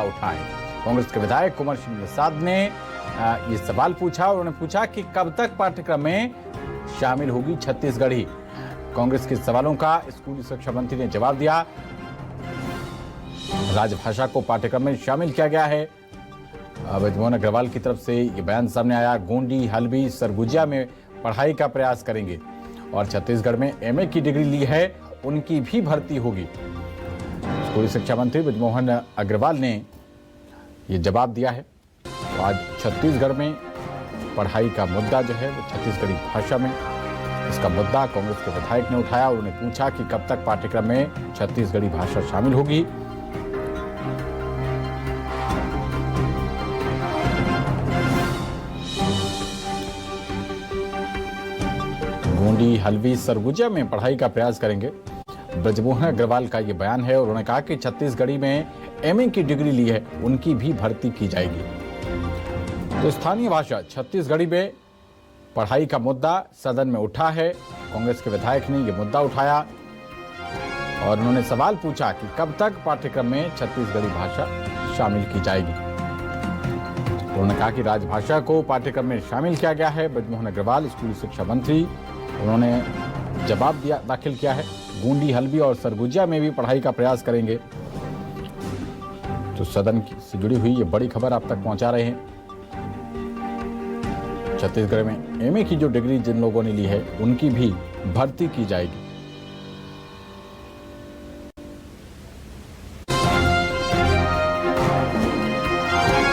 उठाए। कांग्रेस के विधायक कुंवर सिंह प्रसाद ने ये सवाल पूछा और उन्होंने पूछा कि कब तक पाठ्यक्रम में शामिल होगी छत्तीसगढ़ी। कांग्रेस के सवालों का स्कूली शिक्षा मंत्री ने जवाब दिया। राजभाषा को पाठ्यक्रम में शामिल किया गया है। ब्रजमोहन अग्रवाल की तरफ से ये बयान सामने आया। गोंडी, हल्बी, सरगुजिया में पढ़ाई का प्रयास करेंगे और छत्तीसगढ़ में एमए की डिग्री ली है उनकी भी भर्ती होगी। स्कूली शिक्षा मंत्री ब्रजमोहन अग्रवाल ने ये जवाब दिया है। तो आज छत्तीसगढ़ में पढ़ाई का मुद्दा जो है वो छत्तीसगढ़ी भाषा में, इसका मुद्दा कांग्रेस के विधायक ने उठाया और उन्हें पूछा कि कब तक पाठ्यक्रम में छत्तीसगढ़ी भाषा शामिल होगी। गोंडी, हल्बी, सरगुजिया में पढ़ाई का प्रयास करेंगे। ब्रजमोहन अग्रवाल का ये बयान है और उन्होंने कहा कि छत्तीसगढ़ी में एमए की डिग्री ली है उनकी भी भर्ती की जाएगी। तो स्थानीय भाषा छत्तीसगढ़ी में पढ़ाई का मुद्दा सदन में उठा है। कांग्रेस के विधायक ने यह मुद्दा उठाया और उन्होंने सवाल पूछा कि कब तक पाठ्यक्रम में छत्तीसगढ़ी भाषा शामिल की जाएगी। तो उन्होंने कहा कि राजभाषा को पाठ्यक्रम में शामिल किया गया है। ब्रजमोहन अग्रवाल स्कूली शिक्षा मंत्री, उन्होंने जवाब दाखिल किया है। गोंडी, हल्बी और सरगुजिया में भी पढ़ाई का प्रयास करेंगे। तो सदन से जुड़ी हुई ये बड़ी खबर आप तक पहुंचा रहे हैं। छत्तीसगढ़ में एमए की जो डिग्री जिन लोगों ने ली है उनकी भी भर्ती की जाएगी।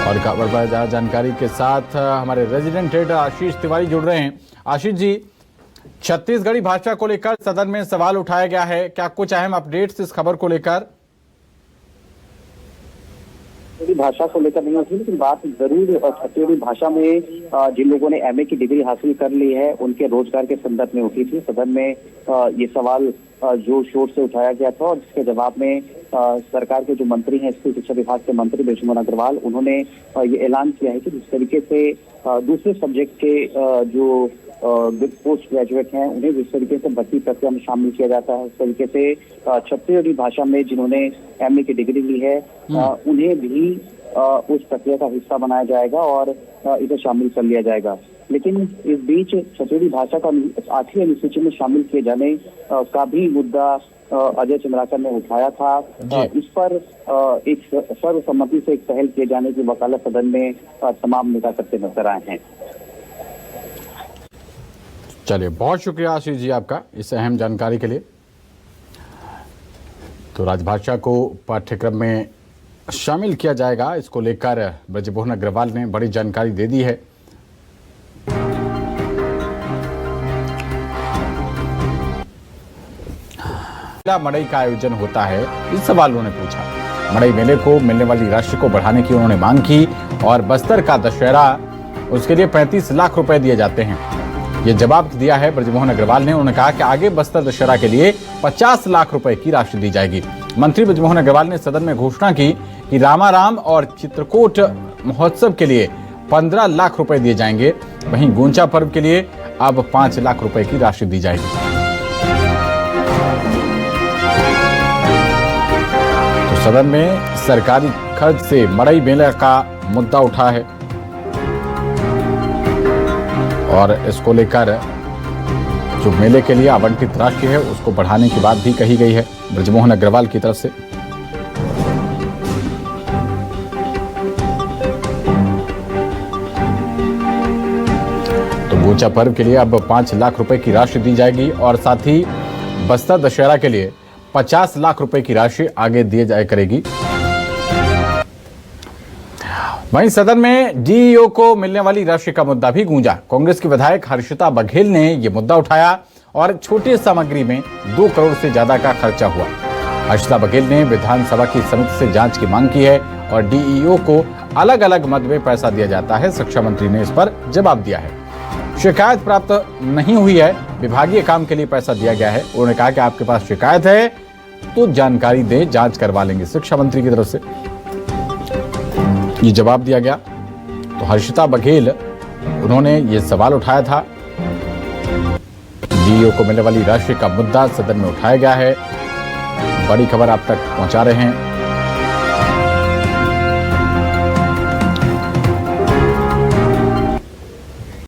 और खबर जानकारी के साथ हमारे रेजिडेंट हेड आशीष तिवारी जुड़ रहे हैं। आशीष जी, छत्तीसगढ़ी भाषा को लेकर सदन में सवाल उठाया गया है, क्या कुछ अहम अपडेट्स इस खबर को लेकर? भाषा को लेकर नहीं होती, लेकिन बात जरूर छत्तीसगढ़ी भाषा में जिन लोगों ने एमए की डिग्री हासिल कर ली है उनके रोजगार के संदर्भ में उठी थी। सदन में ये सवाल जोर शोर से उठाया गया था और जिसके जवाब में सरकार के जो मंत्री हैं, स्कूल शिक्षा विभाग के मंत्री ब्रजमोहन अग्रवाल, उन्होंने ये ऐलान किया है कि जिस तरीके से दूसरे सब्जेक्ट के जो पोस्ट ग्रेजुएट हैं उन्हें जिस तरीके से भर्ती प्रक्रिया में शामिल किया जाता है, उस तरीके से छत्तीसगढ़ी भाषा में जिन्होंने एमए की डिग्री ली है उन्हें भी उस प्रक्रिया का हिस्सा बनाया जाएगा और इसे शामिल कर लिया जाएगा। लेकिन इस बीच छत्तीसगढ़ी भाषा का आठवीं अनुसूची में शामिल किए जाने का भी मुद्दा अजय चंद्राकर ने उठाया था। इस पर एक सर्वसम्मति से एक पहल किए जाने की वकालत सदन में तमाम नेता करते नजर आए हैं। चलिए, बहुत शुक्रिया आशीष जी आपका इस अहम जानकारी के लिए। तो राजभाषा को पाठ्यक्रम में शामिल किया जाएगा, इसको लेकर ब्रजमोहन अग्रवाल ने बड़ी जानकारी दे दी है। मड़ई का आयोजन होता है, इस सवाल उन्होंने पूछा। मड़ई मेले को मिलने वाली राशि को बढ़ाने की उन्होंने मांग की और बस्तर का दशहरा, उसके लिए 35 लाख रुपए दिए जाते हैं। ये जवाब दिया है ब्रजमोहन अग्रवाल ने। उन्होंने कहा कि आगे बस्तर दशहरा के लिए 50 लाख रुपए की राशि दी जाएगी। मंत्री ब्रजमोहन अग्रवाल ने सदन में घोषणा की कि रामाराम और चित्रकूट महोत्सव के लिए 15 लाख रुपए दिए जाएंगे। वहीं गोंचा पर्व के लिए अब 5 लाख रुपए की राशि दी जाएगी। तो सदन में सरकारी खर्च से मड़ई मेले का मुद्दा उठा है और इसको लेकर जो मेले के लिए आवंटित राशि है उसको बढ़ाने की बात भी कही गई है ब्रजमोहन अग्रवाल की तरफ से। तो गोंचा पर्व के लिए अब 5 लाख रुपए की राशि दी जाएगी और साथ ही बस्तर दशहरा के लिए 50 लाख रुपए की राशि आगे दी जाया करेगी। वहीं सदन में डीईओ को मिलने वाली राशि का मुद्दा भी गूंजा। कांग्रेस की विधायक हर्षिता बघेल ने यह मुद्दा उठाया और छोटी सामग्री में 2 करोड़ से ज्यादा का खर्चा हुआ। हर्षिता बघेल ने विधानसभा की समिति से जांच की मांग की है और डीईओ को अलग अलग मद में पैसा दिया जाता है। शिक्षा मंत्री ने इस पर जवाब दिया है। शिकायत प्राप्त नहीं हुई है, विभागीय काम के लिए पैसा दिया गया है। उन्होंने कहा कि आपके पास शिकायत है तो जानकारी दें, जांच करवा लेंगे। शिक्षा मंत्री की तरफ से ये जवाब दिया गया। तो हर्षिता बघेल, उन्होंने ये सवाल उठाया था। डीईओ को मिलने वाली राशि का मुद्दा सदन में उठाया गया है। बड़ी खबर आप तक पहुंचा रहे हैं।